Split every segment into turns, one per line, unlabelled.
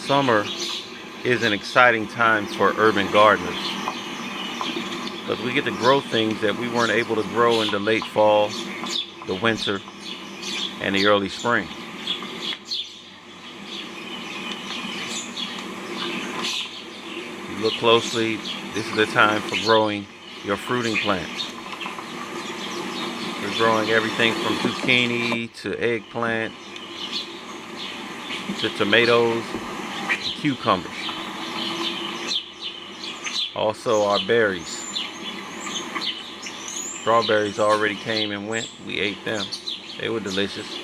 Summer is an exciting time for urban gardeners because we get to grow things that we weren't able to grow in the late fall, the winter, and the early spring. If you look closely, this is the time for growing your fruiting plants. We're growing everything from zucchini to eggplant to tomatoes, cucumbers. Also our berries. Strawberries already came and went. We ate them. They were delicious.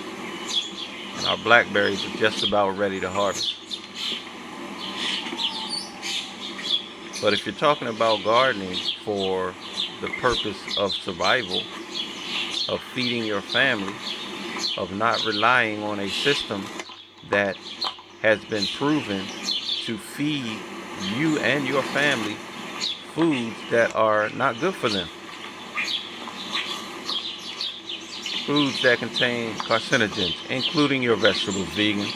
And our blackberries are just about ready to harvest. But if you're talking about gardening for the purpose of survival, of feeding your family, of not relying on a system that has been proven to feed you and your family foods that are not good for them, foods that contain carcinogens, including your vegetables, vegan.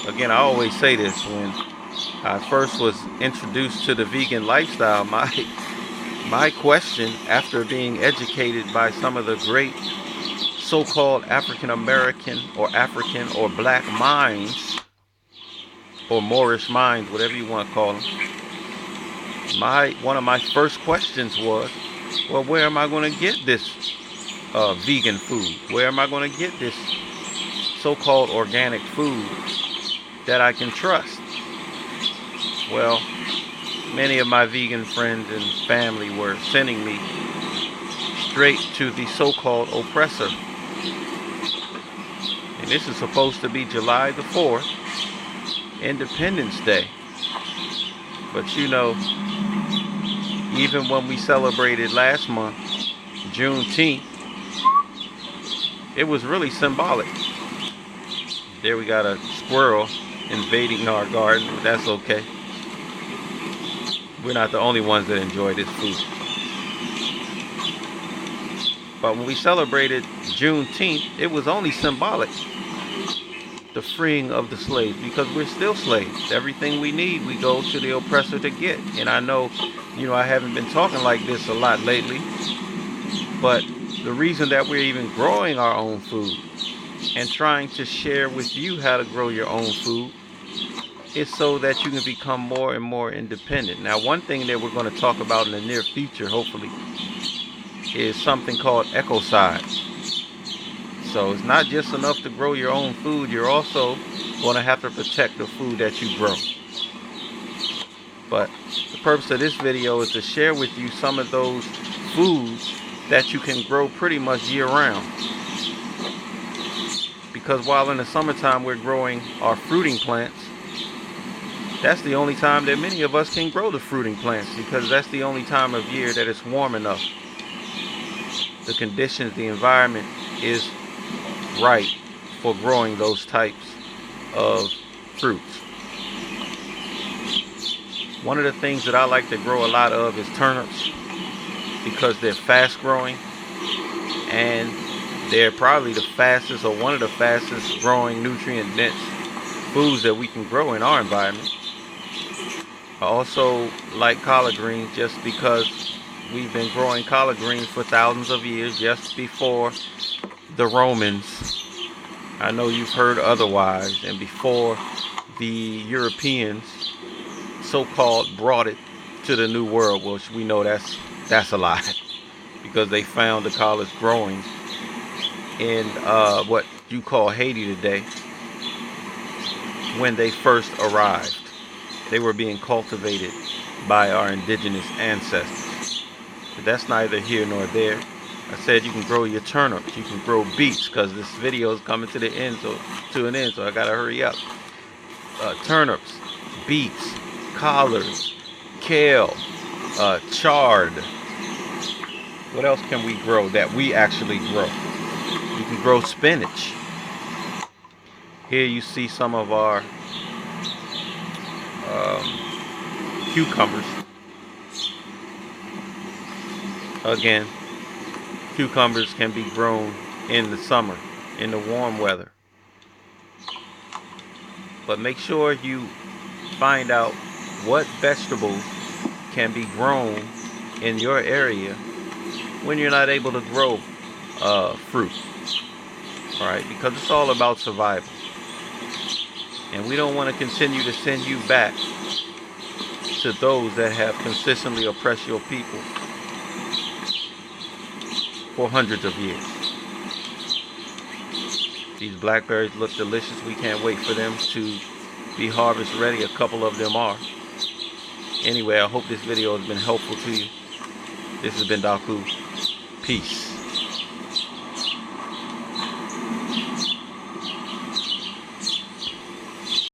Again, I always say this, when I first was introduced to the vegan lifestyle, my question, after being educated by some of the great so-called African American or African or black minds, or Moorish minds, whatever you want to call them, one of my first questions was, well, where am I going to get this vegan food? Where am I going to get this so-called organic food that I can trust? Well, many of my vegan friends and family were sending me straight to the so-called oppressor. And this is supposed to be July the 4th, Independence Day. But you know, even when we celebrated last month, Juneteenth, it was really symbolic. There we got a squirrel invading our garden, but that's okay. We're not the only ones that enjoy this food. But when we celebrated Juneteenth, it was only symbolic. The freeing of the slaves, because we're still slaves. Everything we need, we go to the oppressor to get. And I know, I haven't been talking like this a lot lately, but the reason that we're even growing our own food and trying to share with you how to grow your own food is so that you can become more and more independent. Now, one thing that we're going to talk about in the near future, hopefully, is something called ecocide. So it's not just enough to grow your own food, you're also going to have to protect the food that you grow. But the purpose of this video is to share with you some of those foods that you can grow pretty much year round. Because while in the summertime we're growing our fruiting plants, that's the only time that many of us can grow the fruiting plants, because that's the only time of year that it's warm enough. The conditions, the environment is right for growing those types of fruits. One of the things that I like to grow a lot of is turnips, because they're fast growing and they're probably the fastest, or one of the fastest growing nutrient dense foods that we can grow in our environment. I also like collard greens, just because we've been growing collard greens for thousands of years, just before the Romans. I know you've heard otherwise, and before the Europeans so-called brought it to the New World, which we know that's a lie, because they found the collards growing in what you call Haiti today. When they first arrived, they were being cultivated by our indigenous ancestors. But that's neither here nor there. I said you can grow your turnips, you can grow beets, because this video is coming to an end, so I gotta hurry up. Turnips, beets, collards, kale, chard. What else can we grow that we actually grow? You can grow spinach. Here you see some of our cucumbers. Again, cucumbers can be grown in the summer, in the warm weather. But make sure you find out what vegetables can be grown in your area when you're not able to grow fruit. All right, because it's all about survival. And we don't want to continue to send you back to those that have consistently oppressed your people for hundreds of years. These blackberries look delicious. We can't wait for them to be harvest ready. A couple of them are. Anyway, I hope this video has been helpful to you. This has been Daku. Peace.